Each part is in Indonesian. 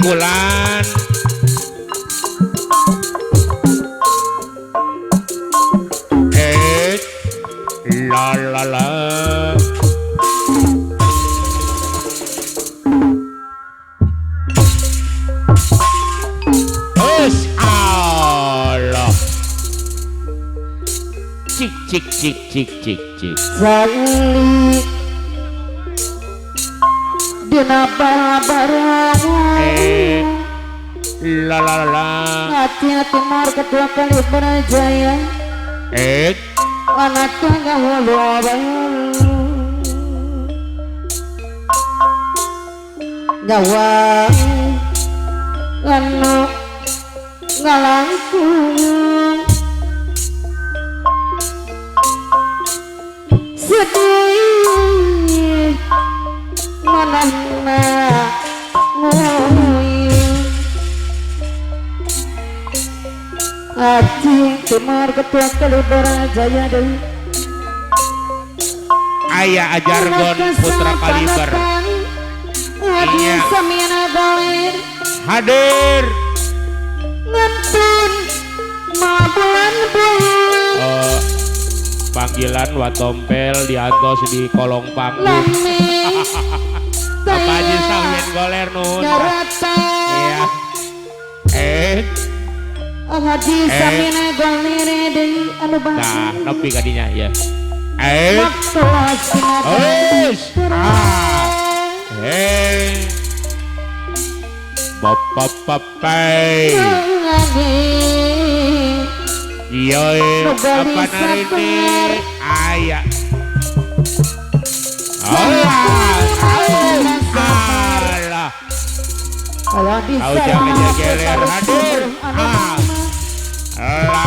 bulan la la la Allah cik cik cik cik cik cik Zalik dina balabaran la la la hati-hati mar kedua kali berjaya anak tengah wabah nyawa anu ngalangkung sedih manahna nguyuh hati timar ketua kali berjaya deui Ayah Ajargon Putra Kaliber iya hadir ngentun mabulan panggilan watompel diantos di kolong panggung apa aja sawin goler nun iya haji samina golere deui anu nah nepi kadinya ya waktu bapak papai iya apa nari ayah Allah kau jangan geler hadir ya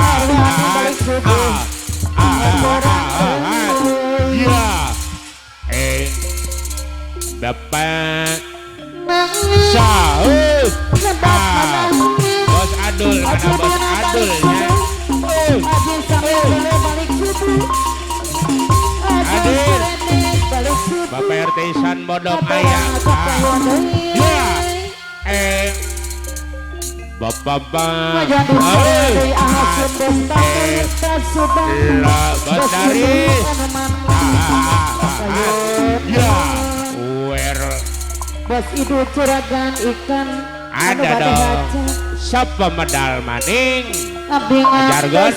Bapak Sahut Bos Adul ada Bos Adulnya hadir Bapak RT Isan Bodok ayah ya Bapak Bos Daris ya Bos Idu Curagan Ikan ada dong siapa medal maning Ajargon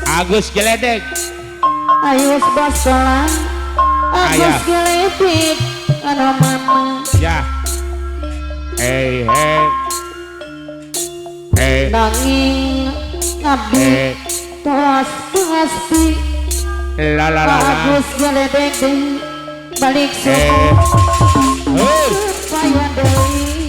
Agus Geledek Ayus Baskolan Agus Geledek anu mana ya nanging abdi tos pasti la la la Agus Geledek balik suku payah deui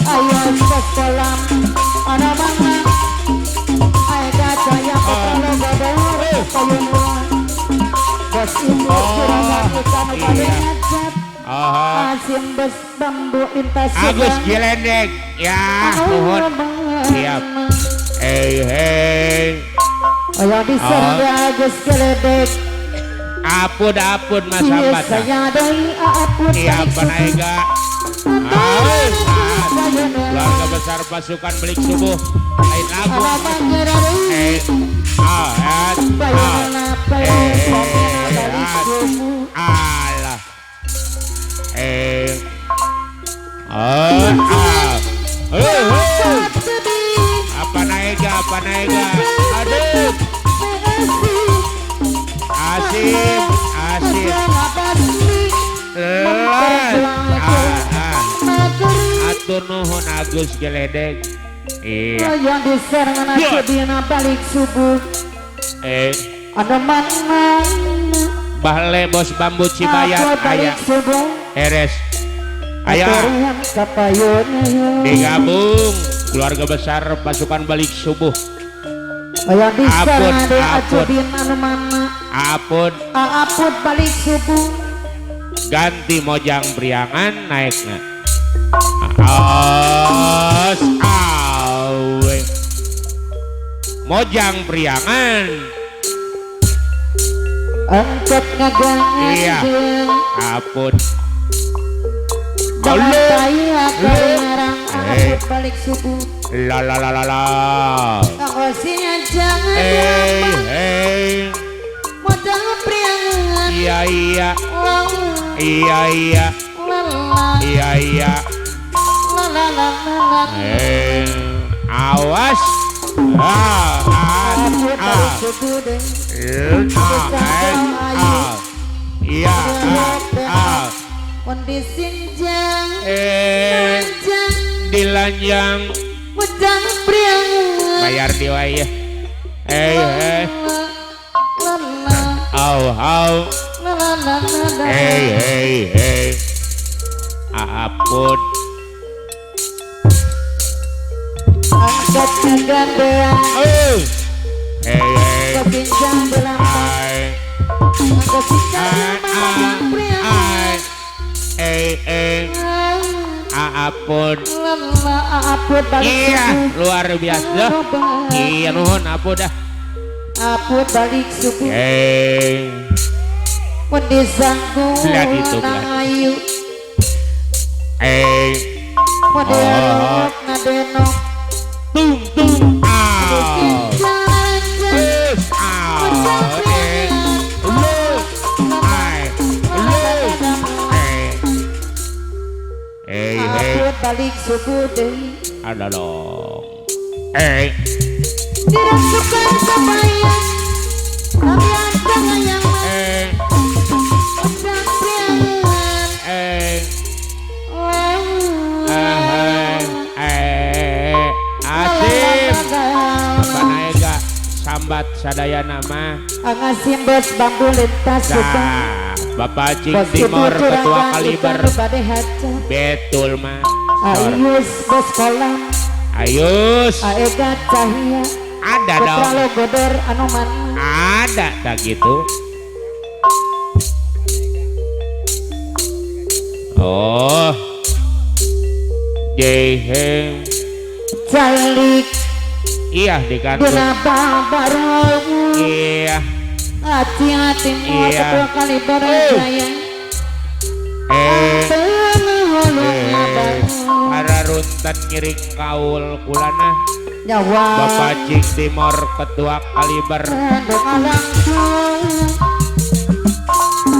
ayo sekolah ada mana ayo cahaya putra logo bos ibu curagan ikan ngajak asin bes bambu lintas Agus Geledek ya nuhun siap ayo diserang Agus Geledek apun mas sambat saya deui apun iya panaega keluarga besar pasukan Belik Subuh lain lagu Allah apa naega aduh asim atur nuhun Agus Geledek iya yang diserang dina balik subuh ada mana Bahle Bos Bambu Cibayat aya Heres aya digabung keluarga besar pasukan Balik Subuh Aya bisa Apun, ade apun. ajodin anu mana Apun apun balik subuh ganti mojang priangan naikna aos awe mojang priangan angkat ngagangan iya apun jangan Halo. kaya kelarang Eh. apun balik subuh la la la la la kosinya jangan hey diambang hey modal priangan iya iya lala iya iya lala iya iya lala lala awas apun balik subuh deh iya kondisi jang jang dilanjang modal priangan bayar diwai ya lala au lala lala hey apun angkat kegandean hey kepinjang belampang ai kesikan modal priangan apun lala apun balik iya subuh luar biasa iya nuhun apun dah apun balik subuh hey Mendisangku Belat itu, belat. nang ayu Modelok ngadenok tung tung Apun balik subuh deui ada dong dirasukan kebayang tapi ada yang modal priangan asip Banaega sambat sadaya nama Angasim bos bambu lintas suka Bapak Cing bos Timor ibu ketua curagan kaliber ikan bade haja betul mah Ayus bos kolam ayus Aega cahya ada putra dong logodor anu mana ada tak gitu oh jeheng calik iya di kantor dirabah bareng iya hati-hati mau Iya. kedua kali berjaya para runtan ngiring kaul kulana nyawa Bapak Cing Timor ketua kaliber doa langsung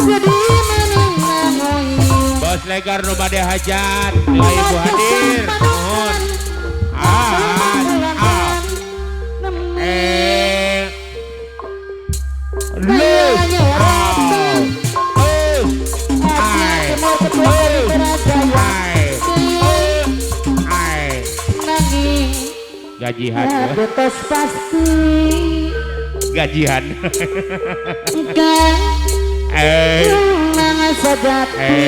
jadi menang Bos Legar nu bade hajat nilai ibu hadir mohon gajihan betos pasti gajihan engkau nang sejati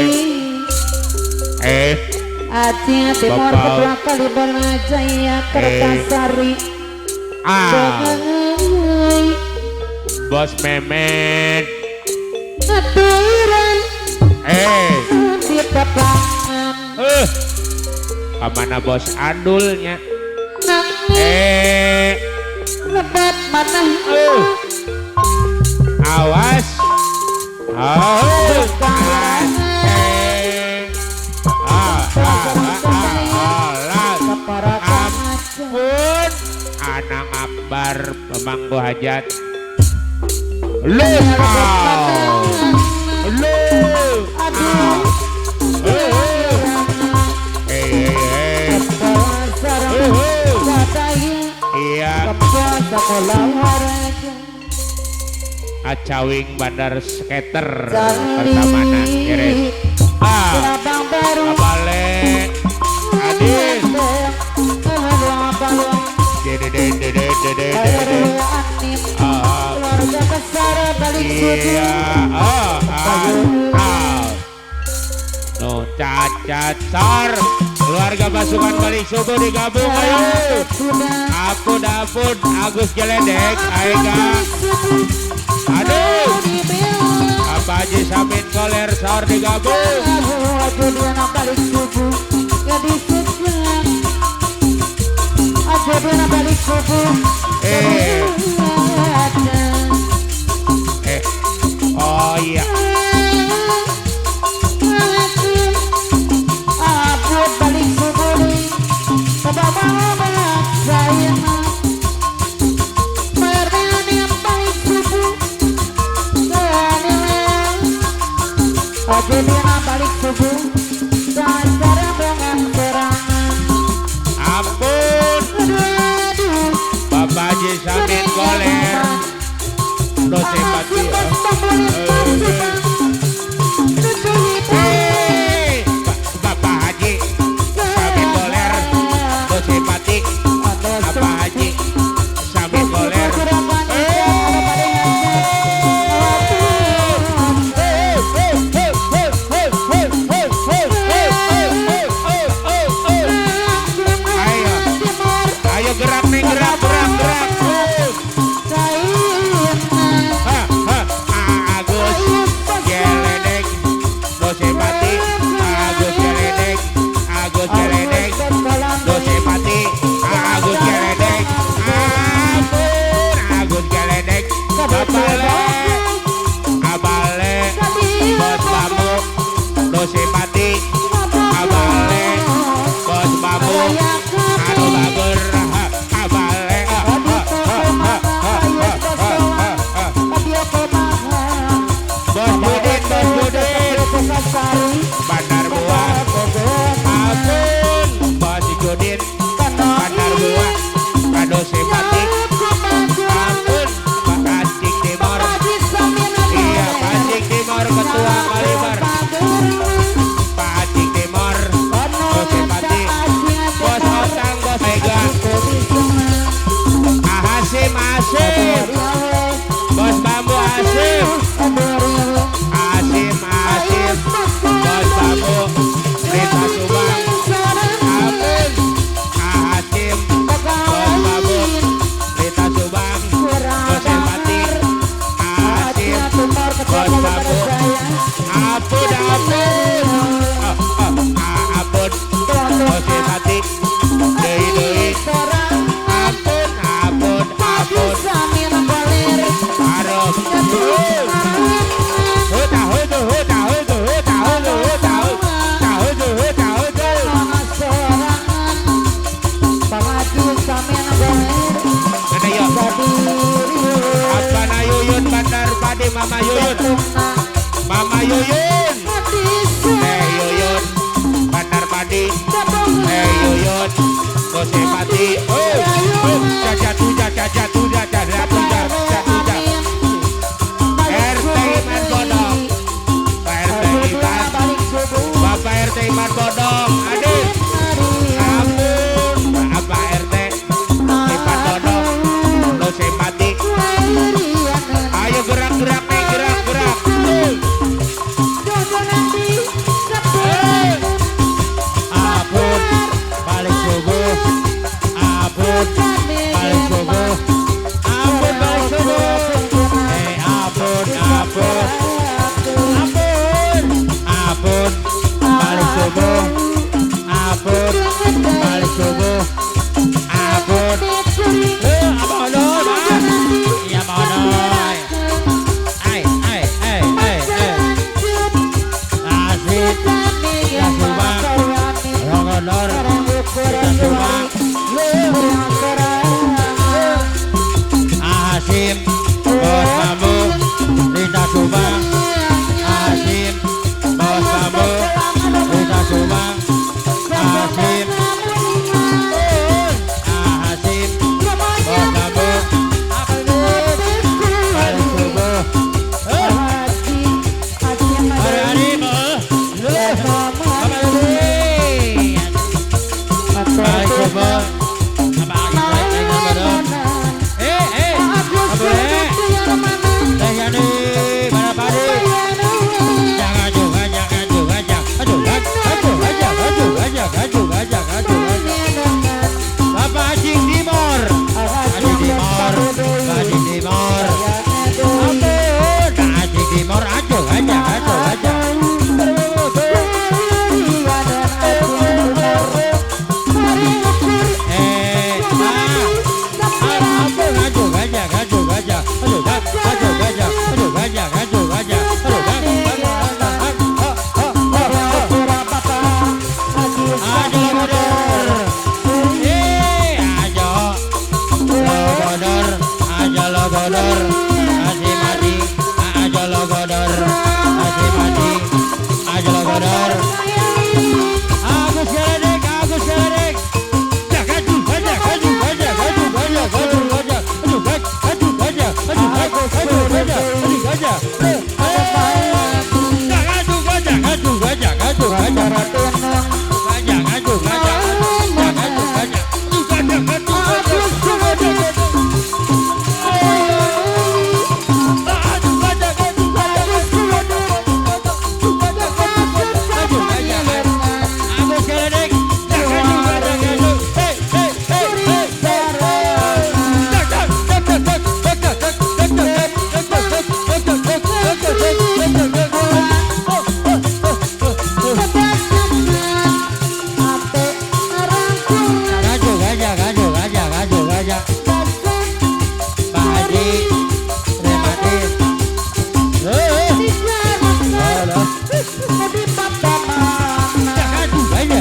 hati-hati mau Bapak. kedua kali berjaya Kertasari Bos Memet aturan di papangan kemana Bos Andulnya nangis lebat mana awas ampun anak akbar pemangku hajat lu iya acawing bandar skater pertamana kere abale adin dede keluarga besar balik iya subuh no cacat sar keluarga pasukan balik subuh digabung ayo Ampun Agus Geledek Aega. Aduh Apa Haji Samin Koler sahur digabung. Aduh dia nak balik subuh ya disebut. Aduh dia nak balik subuh. Oh iya. Aduh balik subuh nih. Kebawa saya. Jadi nak balik subuh dan sekarang dengan serangan. Ampun Bapak Haji Samin Koler no simpati. Bapak Haji Samin Koler no simpati. Bapak Haji Samin Koler gerak nih gerak. Agus Geledek no simpati. Agus Geledek no simpati. Agus Geledek Agus Geledek abale bos bambu no simpati. Abale bos bambu anu bager. Bandar Buah Ampun Bos Judin Bandar Buah Kado simpati. Ampun Pak Acik Timor. Iya Pak Acik Timor Ketua Kaliber. Pak Acik Timor no simpati. Bos Otang Bos Mega Hasim Bos Bambu Hasim Bos Bambu Rita Subang. Ampun Hasim Bos Bambu Rita Subang no simpati. Hasim Bos Bambu. Ampun Ampun no simpati. Dei Ampun Arok Abana Yuyun Bandar Padi Mama Yuyun. Mama Yuyun Yuyun Bandar Padi. Yuyun no simpati. Jatuh RT Iman Bodong. Bapak RT Iman Bodong. Adik ampun Bapak RT Iman Bodong no simpati. Ayo gerak nih gerak. Ampun balik subuh. Ampun balik subuh. Ampun balik subuh. Ampun balik subuh. Ampun balik subuh. Ampun abang iya bang ay Asik ya Subang Rongonor ya Subang. Hasim Bos Bambu Rita Subang. Hasim Bos Bambu Rita Subang. Hasim Bos Jologodor Aji Madi Jologodor Aji Madi Jologodor Agus Geledek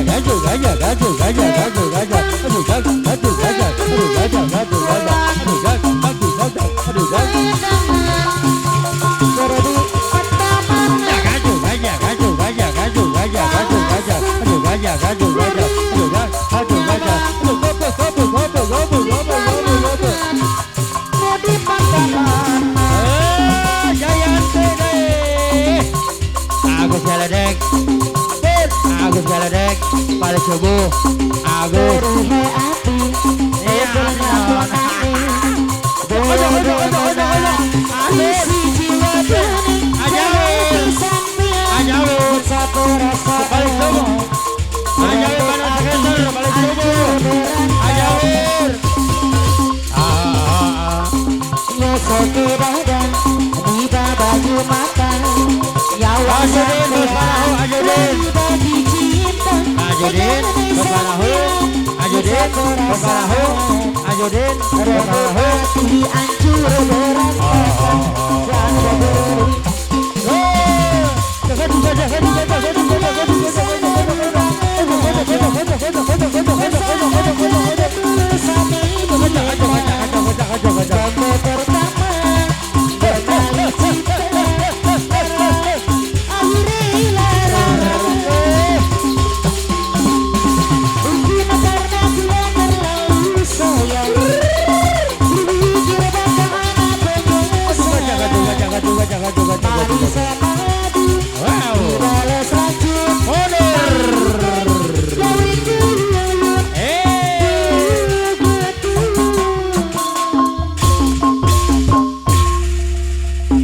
Gaju gajah gaju gajah gaju gajah gaju gajah gaju gajah gaju gajah gaju gajah gaju gajah gaju gajah gaju gajah gaju gajah Agus Geledek paling subuh Agus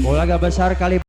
Bola gak besar kali